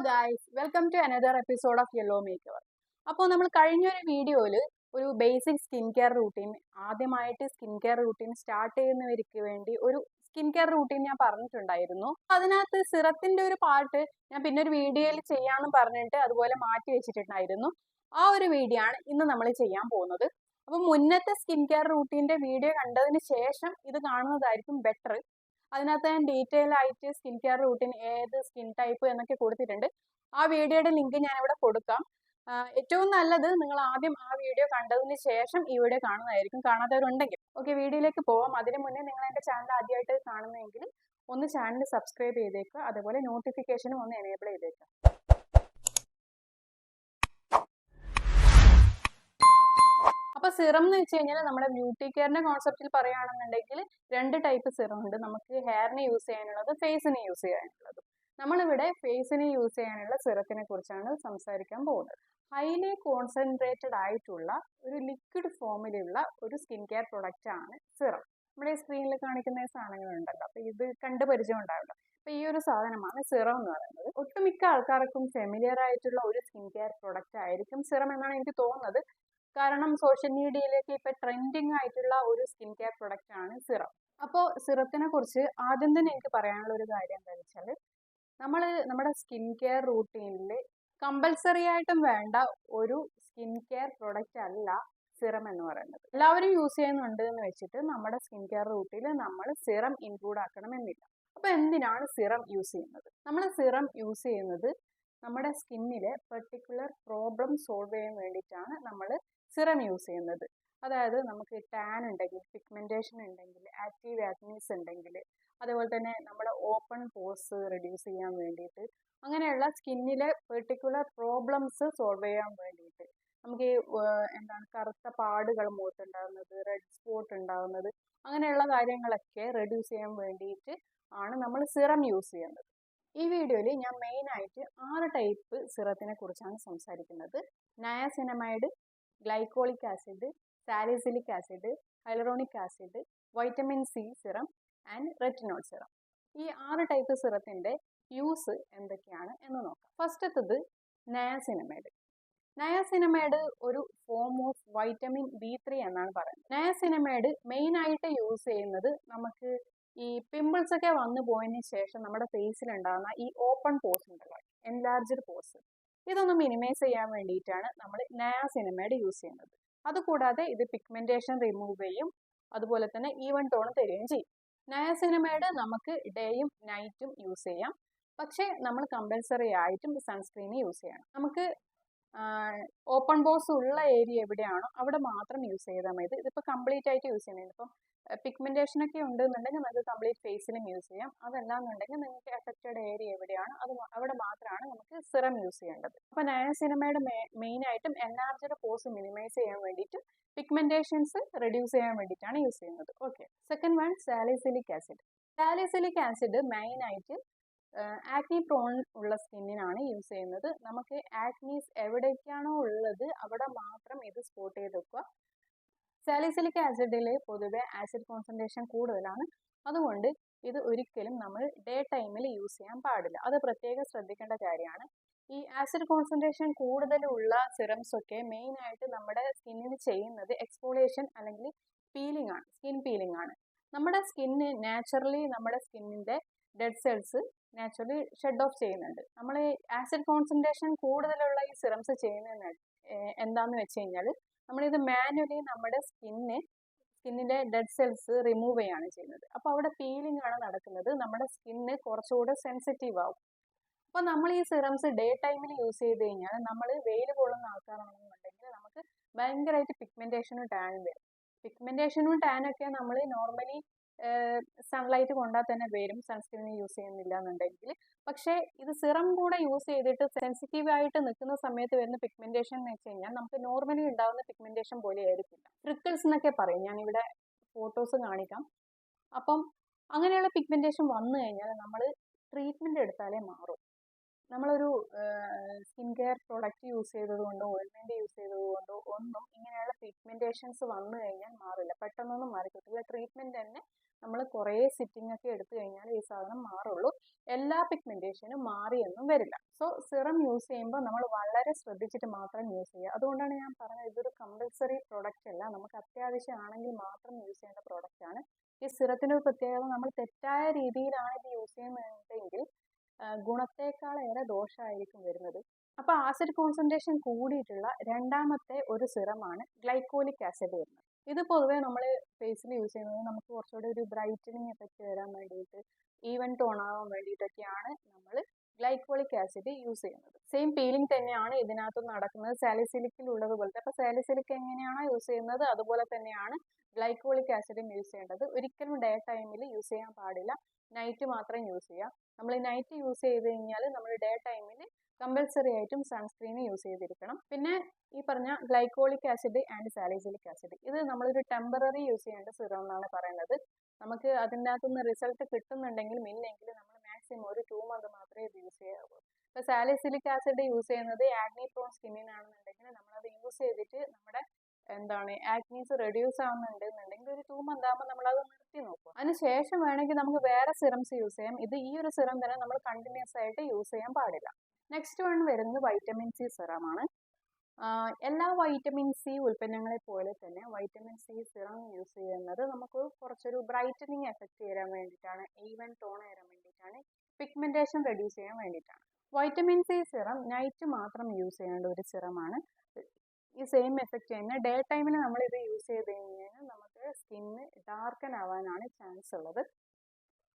Guys, welcome to another episode of Yellow Makeover. അപ്പോൾ നമ്മൾ കഴിഞ്ഞൊരു വീഡിയോയിൽ ഒരു ബേസിക് സ്കിൻ കെയർ റൂട്ടീൻ, ആദ്യമായിട്ട് സ്കിൻ കെയർ റൂട്ടീൻ സ്റ്റാർട്ട് ചെയ്യുന്നവർക്ക് വേണ്ടി ഒരു സ്കിൻ കെയർ റൂട്ടീൻ ഞാൻ പറഞ്ഞിട്ടുണ്ടായിരുന്നു. അതിനകത്ത് സിറത്തിന്റെ ഒരു പാർട്ട് ഞാൻ പിന്നെ ഒരു വീഡിയോയിൽ ചെയ്യാമെന്ന് പറഞ്ഞിട്ട് അതുപോലെ മാറ്റി വെച്ചിട്ടുണ്ടായിരുന്നു. ആ ഒരു വീഡിയോ ആണ് ഇന്ന് നമ്മൾ ചെയ്യാൻ പോകുന്നത്. അപ്പോൾ മുന്നത്തെ സ്കിൻ കെയർ റൂട്ടീൻ്റെ വീഡിയോ കണ്ടതിന് ശേഷം ഇത് കാണുന്നതായിരിക്കും ബെറ്റർ. അതിനകത്ത് ഞാൻ ഡീറ്റെയിൽ ആയിട്ട് സ്കിൻ കെയർ റൂട്ടീൻ ഏത് സ്കിൻ ടൈപ്പ് എന്നൊക്കെ കൊടുത്തിട്ടുണ്ട്. ആ വീഡിയോയുടെ ലിങ്ക് ഞാൻ ഇവിടെ കൊടുക്കാം. ഏറ്റവും നല്ലത് നിങ്ങൾ ആദ്യം ആ വീഡിയോ കണ്ടതിന് ശേഷം ഈ വീഡിയോ കാണുന്നതായിരിക്കും, കാണാത്തവരുണ്ടെങ്കിൽ. ഓക്കെ, വീഡിയോയിലേക്ക് പോവാം. അതിന് മുന്നേ നിങ്ങൾ എൻ്റെ ചാനൽ ആദ്യമായിട്ട് കാണുന്നതെങ്കിൽ ഒന്ന് ചാനൽ സബ്സ്ക്രൈബ് ചെയ്തേക്കുക, അതുപോലെ നോട്ടിഫിക്കേഷനും ഒന്ന് എനേബിൾ ചെയ്തേക്കുക. അപ്പോൾ സിറം എന്ന് വെച്ച് കഴിഞ്ഞാൽ നമ്മുടെ ബ്യൂട്ടി കെയറിന്റെ കോൺസെപ്റ്റിൽ പറയുകയാണെന്നുണ്ടെങ്കിൽ രണ്ട് ടൈപ്പ് സിറം ഉണ്ട്. നമുക്ക് ഹെയറിന് യൂസ് ചെയ്യാനുള്ളത്, ഫേസിന് യൂസ് ചെയ്യാനുള്ളത്. നമ്മളിവിടെ ഫേസിന് യൂസ് ചെയ്യാനുള്ള സിറത്തിനെ കുറിച്ചാണ് സംസാരിക്കാൻ പോകുന്നത്. ഹൈലി കോൺസെൻട്രേറ്റഡ് ആയിട്ടുള്ള ഒരു ലിക്വിഡ് ഫോമിലുള്ള ഒരു സ്കിൻ കെയർ പ്രൊഡക്റ്റ് ആണ് സിറം. നമ്മുടെ സ്ക്രീനിൽ കാണിക്കുന്ന സാധനങ്ങളുണ്ടല്ലോ, അപ്പോൾ ഇത് കണ്ട് പരിചയം ഉണ്ടാവില്ല. അപ്പോൾ ഈ ഒരു സാധനമാണ് സിറം എന്ന് പറയുന്നത്. ഒട്ടുമിക്ക ആൾക്കാർക്കും ഫെമിലിയർ ആയിട്ടുള്ള ഒരു സ്കിൻ കെയർ പ്രൊഡക്റ്റ് ആയിരിക്കും സിറം എന്നാണ് എനിക്ക് തോന്നുന്നത്. കാരണം സോഷ്യൽ മീഡിയയിലേക്ക് ഇപ്പൊ ട്രെൻഡിങ് ആയിട്ടുള്ള ഒരു സ്കിൻ കെയർ പ്രൊഡക്റ്റ് ആണ് സിറം. അപ്പോൾ സിറത്തിനെ കുറിച്ച് ആദ്യം തന്നെ എനിക്ക് പറയാനുള്ള ഒരു കാര്യം എന്താണെന്ന് വെച്ചാൽ, നമ്മുടെ സ്കിൻ കെയർ റൂട്ടീനിൽ കമ്പൽസറി ആയിട്ടും വേണ്ട ഒരു സ്കിൻ കെയർ പ്രൊഡക്റ്റ് അല്ല സിറം എന്ന് പറയുന്നത്. എല്ലാവരും യൂസ് ചെയ്യുന്നുണ്ട് എന്ന് വെച്ചിട്ട് നമ്മുടെ സ്കിൻ കെയർ റൂട്ടീനിൽ നമ്മൾ സിറം ഇൻക്ലൂഡ് ആക്കണമെന്നില്ല. അപ്പൊ എന്തിനാണ് സിറം യൂസ് ചെയ്യുന്നത്? നമ്മൾ സിറം യൂസ് ചെയ്യുന്നത് നമ്മുടെ സ്കിന്നിലെ പെർട്ടിക്കുലർ പ്രോബ്ലം സോൾവ് ചെയ്യാൻ വേണ്ടിയിട്ടാണ് നമ്മൾ സിറം യൂസ് ചെയ്യുന്നത്. അതായത് നമുക്ക് ടാൻ ഉണ്ടെങ്കിൽ, പിഗ്മെന്റേഷൻ ഉണ്ടെങ്കിൽ, ആക്റ്റീവ് ആക്നീസ് ഉണ്ടെങ്കിൽ, അതുപോലെ തന്നെ നമ്മുടെ ഓപ്പൺ പോർസ് റെഡ്യൂസ് ചെയ്യാൻ വേണ്ടിയിട്ട്, അങ്ങനെയുള്ള സ്കിന്നിലെ പെർട്ടിക്കുലർ പ്രോബ്ലംസ് സോൾവ് ചെയ്യാൻ വേണ്ടിയിട്ട്, നമുക്ക് എന്താണ് കറുത്ത പാടുകൾ മുഖത്തുണ്ടാകുന്നത്, റെഡ് സ്പോട്ട് ഉണ്ടാകുന്നത്, അങ്ങനെയുള്ള കാര്യങ്ങളൊക്കെ റെഡ്യൂസ് ചെയ്യാൻ വേണ്ടിയിട്ട് ആണ് നമ്മൾ സിറം യൂസ് ചെയ്യുന്നത്. ഈ വീഡിയോയിൽ ഞാൻ മെയിൻ ആയിട്ട് 6 ടൈപ്പ് സിറത്തിനെ കുറിച്ചാണ് സംസാരിക്കുന്നത്. Niacinamide, glycolic acid, salicylic acid, hyaluronic acid, vitamin C serum and retinol serum. ഈ 6 ടൈപ്പ് സിറത്തിന്റെ യൂസ് എന്തൊക്കെയാണ് എന്ന് നോക്കാം. ഫസ്റ്റത്തത് നയാസിനമൈഡ്. നയാസിനമൈഡ് ഒരു ഫോം ഓഫ് വൈറ്റമിൻ B3 എന്നാണ് പറയുന്നത്. നയാസിനമൈഡ് മെയിൻ ആയിട്ട് യൂസ് ചെയ്യുന്നത് നമുക്ക് ഈ പിമ്പിൾസ് ഒക്കെ വന്നു പോയതിന് ശേഷം നമ്മുടെ ഫേസിൽ ഉണ്ടാകുന്ന ഈ ഓപ്പൺ പോർസ് ഉണ്ടല്ലോ, എൻലാർജ്ഡ് പോർസ്, ഇതൊന്ന് മിനിമൈസ് ചെയ്യാൻ വേണ്ടിയിട്ടാണ് നമ്മൾ നയാസിനമൈഡ് യൂസ് ചെയ്യുന്നത്. അതുകൂടാതെ ഇത് പിഗ്മെന്റേഷൻ റിമൂവ് ചെയ്യും, അതുപോലെ തന്നെ ഈവൻ ടോൺ തരികയും ചെയ്യും. നയാസിനമൈഡ് നമുക്ക് ഡേയും നൈറ്റും യൂസ് ചെയ്യാം, പക്ഷേ നമ്മൾ കമ്പൽസറി ആയിട്ടും സൺസ്ക്രീൻ യൂസ് ചെയ്യണം. നമുക്ക് ഓപ്പൺ പോർസ് ഉള്ള ഏരിയ എവിടെയാണോ അവിടെ മാത്രം യൂസ് ചെയ്താൽ മതി. ഇതിപ്പോൾ കംപ്ലീറ്റ് ആയിട്ട് യൂസ് ചെയ്യുന്നത്, ഇപ്പം പിഗ്മെന്റേഷൻ ഒക്കെ ഉണ്ടെന്നുണ്ടെങ്കിൽ നമുക്ക് കംപ്ലീറ്റ് ഫേസിലും യൂസ് ചെയ്യാം. അതല്ലാന്നുണ്ടെങ്കിൽ നിങ്ങൾക്ക് എഫക്റ്റഡ് ഏരിയ എവിടെയാണ് അവിടെ മാത്രമാണ് നമുക്ക് സിറം യൂസ് ചെയ്യേണ്ടത്. അപ്പോൾ നയാസിനമൈഡ് മെയിൻ ആയിട്ടും എൻലാർജ്ഡ് പോർസ് മിനിമൈസ് ചെയ്യാൻ വേണ്ടിയിട്ട്, പിഗ്മെന്റേഷൻസ് റെഡ്യൂസ് ചെയ്യാൻ വേണ്ടിയിട്ടാണ് യൂസ് ചെയ്യുന്നത്. Okay, second one salicylic acid. Salicylic acid main ആയിട്ട് ആക്നി പ്രോൺ ഉള്ള സ്കിന്നിനാണ് യൂസ് ചെയ്യുന്നത്. നമുക്ക് ആക്നീസ് എവിടേക്കാണോ ഉള്ളത് അവിടെ മാത്രം ഇത് സ്പോട്ട് ചെയ്ത് വെക്കുക. സാലിസിലിക് ആസിഡിൽ പൊതുവെ ആസിഡ് കോൺസെൻട്രേഷൻ കൂടുതലാണ്, അതുകൊണ്ട് ഇത് ഒരിക്കലും നമ്മൾ ഡേ ടൈമിൽ യൂസ് ചെയ്യാൻ പാടില്ല. അത് പ്രത്യേകം ശ്രദ്ധിക്കേണ്ട കാര്യമാണ്. ഈ ആസിഡ് കോൺസെൻട്രേഷൻ കൂടുതലുള്ള സിറംസ് ഒക്കെ മെയിൻ ആയിട്ട് നമ്മുടെ സ്കിന്നിന് ചെയ്യുന്നത് എക്സ്ഫോളിയേഷൻ അല്ലെങ്കിൽ പീലിംഗ് ആണ്, സ്കിൻ പീലിംഗ് ആണ്. നമ്മുടെ സ്കിന്ന് നാച്ചുറലി നമ്മുടെ സ്കിന്നിന്റെ dead cells naturally shed off ചെയ്യുന്നുണ്ട്. നമ്മൾ ആസിഡ് കോൺസെൻട്രേഷൻ കൂടുതലുള്ള ഈ സിറംസ് ചെയ്യുന്നത് എന്താന്ന് വെച്ച് കഴിഞ്ഞാൽ, നമ്മളിത് മാനുവലി നമ്മുടെ സ്കിന്നിന്റെ ഡെഡ് സെൽസ് റിമൂവ് ചെയ്യാണ് ചെയ്യുന്നത്. അപ്പോൾ അവിടെ പീലിംഗ് ആണ് നടക്കുന്നത്, നമ്മുടെ സ്കിന്ന് കുറച്ചുകൂടെ സെൻസിറ്റീവ് ആവും. അപ്പോൾ നമ്മൾ ഈ സിറംസ് ഡേ ടൈമിൽ യൂസ് ചെയ്ത് കഴിഞ്ഞാൽ, നമ്മൾ വെയിൽ കൊള്ളുന്ന ആൾക്കാരാണെന്നുണ്ടെങ്കിൽ നമുക്ക് ഭയങ്കരമായിട്ട് പിഗ്മെന്റേഷനും ടാനും വരും. പിഗ്മെന്റേഷനും ടാനൊക്കെ നമ്മൾ നോർമലി സൺലൈറ്റ് കൊണ്ടാൽ തന്നെ വരും, സൺസ്ക്രീൻ യൂസ് ചെയ്യുന്നില്ല എന്നുണ്ടെങ്കിൽ. പക്ഷേ ഇത് സിറം കൂടെ യൂസ് ചെയ്തിട്ട് സെൻസിറ്റീവ് ആയിട്ട് നിൽക്കുന്ന സമയത്ത് വരുന്ന പിഗ്മെന്റേഷൻ എന്ന് വെച്ച് കഴിഞ്ഞാൽ നമുക്ക് നോർമലി ഉണ്ടാകുന്ന പിഗ്മെന്റേഷൻ പോലെ ആയിരിക്കില്ല. ഫ്രിക്കിൾസ് എന്നൊക്കെ പറയും, ഞാനിവിടെ ഫോട്ടോസ് കാണിക്കാം. അപ്പം അങ്ങനെയുള്ള പിഗ്മെന്റേഷൻ വന്നു കഴിഞ്ഞാൽ നമ്മൾ ട്രീറ്റ്മെന്റ് എടുത്താലേ മാറും. നമ്മളൊരു സ്കിൻ കെയർ പ്രൊഡക്റ്റ് യൂസ് ചെയ്തത് കൊണ്ടോ ഓയിൽമെന്റ് യൂസ് ചെയ്തത് കൊണ്ടോ ഒന്നും ഇങ്ങനെയുള്ള പിഗ്മെന്റേഷൻസ് വന്നു കഴിഞ്ഞാൽ മാറില്ല, പെട്ടെന്നൊന്നും മാറി കിട്ടില്ല. ട്രീറ്റ്മെന്റ് തന്നെ നമ്മൾ കുറേ സിറ്റിംഗ് ഒക്കെ എടുത്തു കഴിഞ്ഞാൽ ഈ സാധനം മാറുള്ളൂ. എല്ലാ പിഗ്മെന്റേഷനും മാറിയൊന്നും വരില്ല. സോ സിറം യൂസ് ചെയ്യുമ്പോൾ നമ്മൾ വളരെ ശ്രദ്ധിച്ചിട്ട് മാത്രം യൂസ് ചെയ്യുക. അതുകൊണ്ടാണ് ഞാൻ പറഞ്ഞത് ഇതൊരു കമ്പൽസറി പ്രോഡക്റ്റ് അല്ല, നമുക്ക് അത്യാവശ്യമാണെങ്കിൽ മാത്രം യൂസ് ചെയ്യേണ്ട പ്രോഡക്റ്റ് ആണ്. ഈ സിറത്തിൻ്റെ ഒരു പ്രത്യേകത, നമ്മൾ തെറ്റായ രീതിയിലാണ് ഇത് യൂസ് ചെയ്യുന്നതെങ്കിൽ ഗുണത്തേക്കാളേറെ ദോഷമായിരിക്കും വരുന്നത്. അപ്പോൾ ആസിഡ് കോൺസെൻട്രേഷൻ കൂടിയിട്ടുള്ള രണ്ടാമത്തെ ഒരു സിറമാണ് ഗ്ലൈക്കോളിക് ആസിഡ് വരുന്നത്. ഇത് പൊതുവെ നമ്മൾ ഫേസിൽ യൂസ് ചെയ്യുന്നത് നമുക്ക് കുറച്ചുകൂടി ഒരു ബ്രൈറ്റനിങ് എഫക്റ്റ് വരാൻ വേണ്ടിയിട്ട്, ഈവൻ ടോൺ ആവാൻ വേണ്ടിയിട്ടൊക്കെയാണ് നമ്മൾ ഗ്ലൈക്കോളിക് ആസിഡ് യൂസ് ചെയ്യുന്നത്. സെയിം പീലിംഗ് തന്നെയാണ് ഇതിനകത്ത് നടക്കുന്നത് സാലിസിലിക്കിൽ ഉള്ളതുപോലത്തെ. അപ്പോൾ സാലിസിലിക് എങ്ങനെയാണോ യൂസ് ചെയ്യുന്നത് അതുപോലെ തന്നെയാണ് ഗ്ലൈക്കോളിക് ആസിഡും യൂസ് ചെയ്യേണ്ടത്. ഒരിക്കലും ഡേ ടൈമിൽ യൂസ് ചെയ്യാൻ പാടില്ല, നൈറ്റ് മാത്രം യൂസ് ചെയ്യാം. നമ്മൾ നൈറ്റ് യൂസ് ചെയ്ത് കഴിഞ്ഞാൽ നമ്മൾ ഡേ ടൈമിൽ കമ്പൽസറി ആയിട്ടും സൺസ്ക്രീൻ യൂസ് ചെയ്തിരിക്കണം. പിന്നെ ഈ പറഞ്ഞ glycolic acid and salicylic acid ഇത് നമ്മളൊരു ടെമ്പററി യൂസ് ചെയ്യേണ്ട സിറം എന്നാണ് പറയുന്നത്. നമുക്ക് അതിൻ്റെ അകത്തുനിന്ന് റിസൾട്ട് കിട്ടുന്നുണ്ടെങ്കിൽ ഇല്ലെങ്കിൽ നമ്മൾ മാക്സിമം ഒരു 2 month മാത്രമേ ഇത് യൂസ് ചെയ്യാവൂ. ഇപ്പോൾ സാലിസിലിക് ആസിഡ് യൂസ് ചെയ്യുന്നത് ആക്നി പ്രോൺ സ്കിന്നിനാണെന്നുണ്ടെങ്കിൽ നമ്മളത് യൂസ് ചെയ്തിട്ട് നമ്മുടെ ആക്നീസ് റെഡ്യൂസ് ആവുന്നുണ്ടെന്നുണ്ടെങ്കിൽ ഒരു 2 month ആകുമ്പോൾ നമ്മളത് നിർത്തി നോക്കും. അതിനുശേഷം വേണമെങ്കിൽ നമുക്ക് വേറെ സിറംസ് യൂസ് ചെയ്യാം. ഈ ഒരു സിറം തന്നെ നമ്മൾ കണ്ടിന്യൂസ് ആയിട്ട് യൂസ് ചെയ്യാൻ പാടില്ല. നെക്സ്റ്റ് വൺ വരുന്നത് വൈറ്റമിൻ സി സിറമാണ്. എല്ലാ വൈറ്റമിൻ സി ഉൽപ്പന്നങ്ങളെ പോലെ തന്നെ വൈറ്റമിൻ സി സിറം യൂസ് ചെയ്യുന്നത് നമുക്ക് കുറച്ചൊരു ബ്രൈറ്റനിങ് എഫക്റ്റ് തരാൻ വേണ്ടിയിട്ടാണ്, ഈവൻ ടോൺ തരാൻ വേണ്ടിയിട്ടാണ്, പിഗ്മെന്റേഷൻ റെഡ്യൂസ് ചെയ്യാൻ വേണ്ടിയിട്ടാണ്. വൈറ്റമിൻ സി സിറം നൈറ്റ് മാത്രം യൂസ് ചെയ്യേണ്ട ഒരു സിറമാണ്. ഈ സെയിം എഫക്റ്റ് തന്നെ ഡേ ടൈമിൽ നമ്മൾ ഇത് യൂസ് ചെയ്ത് കഴിഞ്ഞാൽ നമുക്ക് സ്കിന്ന് ഡാർക്കൻ ആവാനാണ് ചാൻസ് ഉള്ളത്.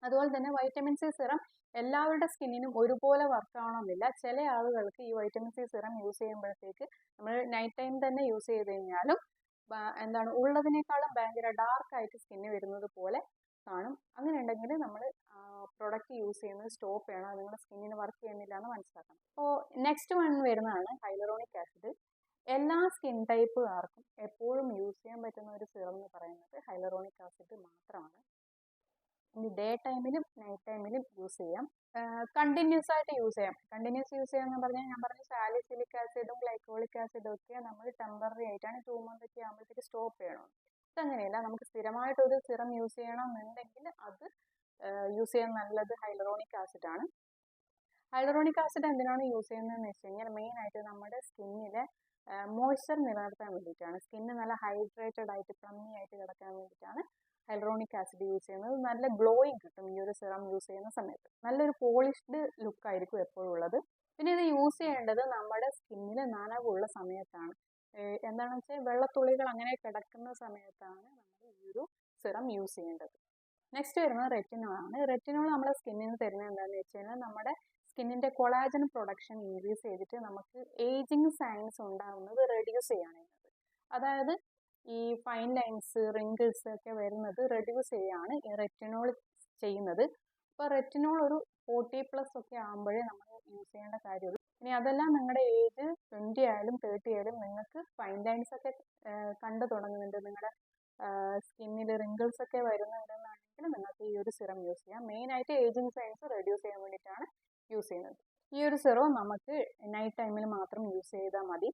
അതുപോലെ തന്നെ വൈറ്റമിൻ സി സിറം എല്ലാവരുടെ സ്കിന്നിനും ഒരുപോലെ വർക്ക് ആവണമെന്നില്ല. ചില ആളുകൾക്ക് ഈ വൈറ്റമിൻ സി സിറം യൂസ് ചെയ്യുമ്പോഴത്തേക്ക് നമ്മൾ നൈറ്റ് ടൈം തന്നെ യൂസ് ചെയ്ത് കഴിഞ്ഞാലും ഉള്ളതിനേക്കാളും ഭയങ്കര ഡാർക്കായിട്ട് സ്കിന്ന് വരുന്നത് പോലെ കാണും. അങ്ങനെ ഉണ്ടെങ്കിൽ നമ്മൾ പ്രൊഡക്റ്റ് യൂസ് ചെയ്യുന്നത് സ്റ്റോപ്പ് ചെയ്യണം. അത് നിങ്ങളുടെ സ്കിന്നിന് വർക്ക് ചെയ്യുന്നില്ല എന്ന് മനസ്സിലാക്കണം. അപ്പോൾ നെക്സ്റ്റ് വൺ വരുന്നതാണ് ഹൈലറോണിക് ആസിഡ്. എല്ലാ സ്കിൻ ടൈപ്പുകാർക്കും എപ്പോഴും യൂസ് ചെയ്യാൻ പറ്റുന്ന ഒരു സിറം എന്ന് പറയുന്നത് ഹൈലറോണിക് ആസിഡ് മാത്രമാണ്. ഇനി ഡേ ടൈമിലും നൈറ്റ് ടൈമിലും യൂസ് ചെയ്യാം. കണ്ടിന്യൂസ് ആയിട്ട് യൂസ് ചെയ്യാം. കണ്ടിന്യൂസ് യൂസ് ചെയ്യാന്ന് പറഞ്ഞാൽ ഞാൻ പറഞ്ഞു സാലിസിലിക് ആസിഡും ഗ്ലൈക്കോളിക് ആസിഡും ഒക്കെ നമ്മൾ ടെമ്പററി ആയിട്ടാണ് 2 month ഒക്കെ ആകുമ്പോഴത്തേക്ക് സ്റ്റോപ്പ് ചെയ്യണം. ഇതങ്ങനെയല്ല, നമുക്ക് സ്ഥിരമായിട്ടൊരു സിറം യൂസ് ചെയ്യണമെന്നുണ്ടെങ്കിൽ അത് യൂസ് ചെയ്യാൻ നല്ലത് ഹൈലറോണിക് ആസിഡ് ആണ്. ഹൈലറോണിക് ആസിഡ് എന്തിനാണ് യൂസ് ചെയ്യുന്നതെന്ന് വെച്ച് കഴിഞ്ഞാൽ മെയിൻ ആയിട്ട് നമ്മുടെ സ്കിന്നിലെ മോയ്സ്ചർ നിലനിർത്താൻ വേണ്ടിയിട്ടാണ്. സ്കിന്ന് നല്ല ഹൈഡ്രേറ്റഡ് ആയിട്ട് പ്ലമ്മി ആയിട്ട് കിടക്കാൻ വേണ്ടിയിട്ടാണ് ഹൈലറോണിക് ആസിഡ് യൂസ് ചെയ്യുന്നത്. നല്ല ഗ്ലോയിങ് കിട്ടും ഈ ഒരു സിറം യൂസ് ചെയ്യുന്ന സമയത്ത്. നല്ലൊരു പോളിഷ്ഡ് ലുക്ക് ആയിരിക്കും എപ്പോഴും ഉള്ളത്. പിന്നെ ഇത് യൂസ് ചെയ്യേണ്ടത് നമ്മുടെ സ്കിന്നിൽ നനവുള്ള സമയത്താണ്. എന്താണെന്ന് വെച്ചാൽ വെള്ളത്തുള്ളികൾ അങ്ങനെ കിടക്കുന്ന സമയത്താണ് നമ്മൾ ഈ ഒരു സിറം യൂസ് ചെയ്യേണ്ടത്. നെക്സ്റ്റ് വരുന്നത് റെറ്റിനോൾ ആണ്. റെറ്റിനോൾ നമ്മുടെ സ്കിന്നിന് തരുന്നത് എന്താണെന്ന് വെച്ച് കഴിഞ്ഞാൽ നമ്മുടെ സ്കിന്നിൻ്റെ കൊളാജൻ പ്രൊഡക്ഷൻ ഇൻക്രീസ് ചെയ്തിട്ട് നമുക്ക് ഏജിങ് സൈൻസ് ഉണ്ടാകുന്നത് റെഡ്യൂസ് ചെയ്യാണ് ചെയ്യുന്നത്. അതായത് ഈ ഫൈൻ ലൈൻസ് റിങ്കിൾസ് ഒക്കെ വരുന്നത് റെഡ്യൂസ് ചെയ്യാണ് ഈ റെറ്റിനോൾ ചെയ്യുന്നത്. അപ്പോൾ റെറ്റിനോൾ ഒരു 40+ ഒക്കെ ആകുമ്പോഴേ നമ്മൾ യൂസ് ചെയ്യേണ്ട കാര്യമുള്ളൂ. ഇനി അതെല്ലാം നിങ്ങളുടെ ഏജ് 20 ആയാലും 30 ആയാലും നിങ്ങൾക്ക് ഫൈൻ ലൈൻസ് ഒക്കെ കണ്ടു തുടങ്ങുന്നുണ്ട്, നിങ്ങളുടെ സ്കിന്നിൽ റിങ്കിൾസ് ഒക്കെ വരുന്നുണ്ടെന്നാണെങ്കിൽ നിങ്ങൾക്ക് ഈ ഒരു സിറം യൂസ് ചെയ്യാം. മെയിനായിട്ട് ഏജിങ് സൈൻസ് റെഡ്യൂസ് ചെയ്യാൻ വേണ്ടിയിട്ടാണ് യൂസ് ചെയ്യുന്നത്. ഈ ഒരു സിറം നമുക്ക് നൈറ്റ് ടൈമിൽ മാത്രം യൂസ് ചെയ്താൽ മതി.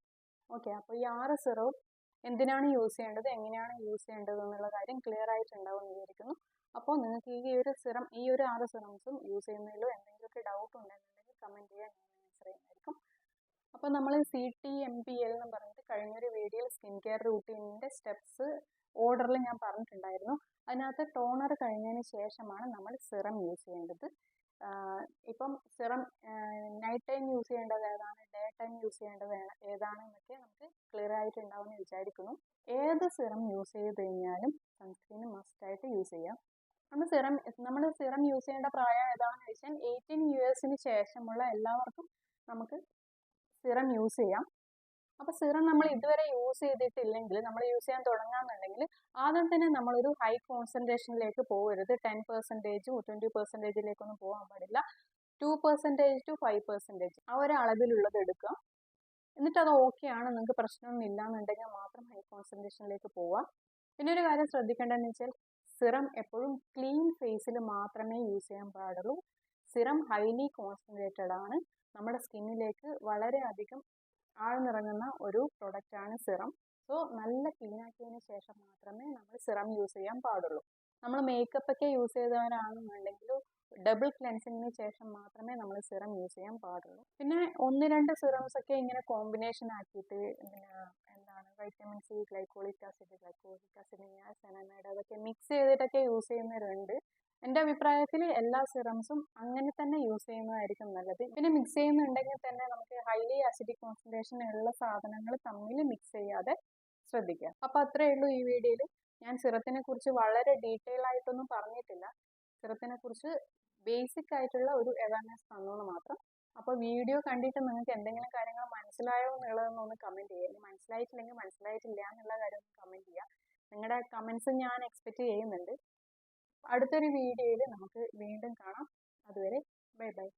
ഓക്കെ, അപ്പോൾ ഈ 6 സിറവും എന്തിനാണ് യൂസ് ചെയ്യേണ്ടത്, എങ്ങനെയാണ് യൂസ് ചെയ്യേണ്ടത് എന്നുള്ള കാര്യം ക്ലിയർ ആയിട്ടുണ്ടാവും എന്ന് വിചാരിക്കുന്നു. അപ്പോൾ നിങ്ങൾക്ക് ഈ ഒരു 6 സിറംസും യൂസ് ചെയ്യുന്നതിലോ എന്തെങ്കിലുമൊക്കെ ഡൗട്ട് ഉണ്ടെന്നുണ്ടെങ്കിൽ കമൻറ്റ് ചെയ്യാൻ ഞാൻ ആൻസർ ചെയ്യുന്നതായിരിക്കും. അപ്പോൾ നമ്മൾ CTMPL എന്ന് പറഞ്ഞിട്ട് കഴിഞ്ഞൊരു വീഡിയോയിൽ സ്കിൻ കെയർ റൂട്ടീനിൻ്റെ സ്റ്റെപ്സ് ഓർഡറിൽ ഞാൻ പറഞ്ഞിട്ടുണ്ടായിരുന്നു. അതിനകത്ത് ടോണർ കഴിഞ്ഞതിന് ശേഷമാണ് നമ്മൾ സിറം യൂസ് ചെയ്യേണ്ടത്. ഇപ്പം സിറം നൈറ്റ് ടൈം യൂസ് ചെയ്യേണ്ടത് ഏതാണ്, ഡേ ടൈം യൂസ് ചെയ്യേണ്ടത് ഏതാണെന്നൊക്കെ നമുക്ക് ക്ലിയർ ആയിട്ടുണ്ടാവുമെന്ന് വിചാരിക്കുന്നു. ഏത് സിറം യൂസ് ചെയ്ത് കഴിഞ്ഞാലും സൺസ്ക്രീൻ മസ്റ്റായിട്ട് യൂസ് ചെയ്യാം. നമ്മൾ സിറം യൂസ് ചെയ്യേണ്ട പ്രായം ഏതാണെന്ന് വെച്ചാൽ 18 yearsന് ശേഷമുള്ള എല്ലാവർക്കും നമുക്ക് സിറം യൂസ് ചെയ്യാം. അപ്പോൾ സിറം നമ്മൾ ഇതുവരെ യൂസ് ചെയ്തിട്ടില്ലെങ്കിൽ, നമ്മൾ യൂസ് ചെയ്യാൻ തുടങ്ങാമെന്നുണ്ടെങ്കിൽ ആദ്യം തന്നെ നമ്മളൊരു ഹൈ കോൺസെൻട്രേഷനിലേക്ക് പോകരുത്. 10% 20%ലേക്കൊന്നും പോകാൻ പാടില്ല. 2% to 5% ആ ഒരു അളവിലുള്ളത് എടുക്കുക. എന്നിട്ട് അത് ഓക്കെ ആണ്, നിങ്ങൾക്ക് പ്രശ്നമൊന്നും ഇല്ല എന്നുണ്ടെങ്കിൽ മാത്രം ഹൈ കോൺസെൻട്രേഷനിലേക്ക് പോവുക. പിന്നെ ഒരു കാര്യം ശ്രദ്ധിക്കേണ്ടതെന്ന് വെച്ചാൽ സിറം എപ്പോഴും ക്ലീൻ ഫേസിൽ മാത്രമേ യൂസ് ചെയ്യാൻ പാടുള്ളൂ. സിറം ഹൈലി കോൺസെൻട്രേറ്റഡ് ആണ്. നമ്മുടെ സ്കിന്നിലേക്ക് വളരെയധികം ആഴ്ന്നിറങ്ങുന്ന ഒരു പ്രൊഡക്റ്റാണ് സിറം. സോ നല്ല ക്ലീൻ ആക്കിയതിന് ശേഷം മാത്രമേ നമ്മൾ സിറം യൂസ് ചെയ്യാൻ പാടുള്ളൂ. നമ്മൾ മേക്കപ്പ് ഒക്കെ യൂസ് ചെയ്തവരാണെന്നുണ്ടെങ്കിൽ ഡബിൾ ക്ലെൻസിങ്ങിന് ശേഷം മാത്രമേ നമ്മൾ സിറം യൂസ് ചെയ്യാൻ പാടുള്ളൂ. പിന്നെ 1-2 സിറംസ് ഒക്കെ ഇങ്ങനെ കോമ്പിനേഷൻ ആക്കിയിട്ട് പിന്നെ എന്താണ് vitamin C, glycolic acid, niacinamide അതൊക്കെ മിക്സ് ചെയ്തിട്ടൊക്കെ യൂസ് ചെയ്യുന്നവരുണ്ട്. എൻ്റെ അഭിപ്രായത്തിൽ എല്ലാ സിറംസും അങ്ങനെ തന്നെ യൂസ് ചെയ്യുന്നതായിരിക്കും നല്ലത്. പിന്നെ മിക്സ് ചെയ്യുന്നുണ്ടെങ്കിൽ തന്നെ നമുക്ക് ഹൈലി ആസിഡിക് കോൺസെൻട്രേഷൻ ഉള്ള സാധനങ്ങൾ തമ്മിൽ മിക്സ് ചെയ്യാതെ ശ്രദ്ധിക്കുക. അപ്പോൾ അത്രയേ ഉള്ളൂ ഈ വീഡിയോയിൽ. ഞാൻ സിറത്തിനെ കുറിച്ച് വളരെ ഡീറ്റെയിൽ ആയിട്ടൊന്നും പറഞ്ഞിട്ടില്ല. സിറത്തിനെ കുറിച്ച് ബേസിക് ആയിട്ടുള്ള ഒരു അവയർനെസ് തന്നു മാത്രം. അപ്പോൾ വീഡിയോ കണ്ടിട്ട് നിങ്ങൾക്ക് എന്തെങ്കിലും കാര്യങ്ങൾ മനസ്സിലായോ എന്നുള്ളതൊന്ന് കമൻറ്റ് ചെയ്യുക. മനസ്സിലായിട്ടില്ലെങ്കിൽ മനസ്സിലായിട്ടില്ല എന്നുള്ള കാര്യം ഒന്ന് കമൻറ്റ് ചെയ്യുക. നിങ്ങളുടെ കമൻസ് ഞാൻ എക്സ്പെക്റ്റ് ചെയ്യുന്നുണ്ട്. അടുത്തൊരു വീഡിയോയിൽ നമുക്ക് വീണ്ടും കാണാം. അതുവരെ ബൈ ബൈ.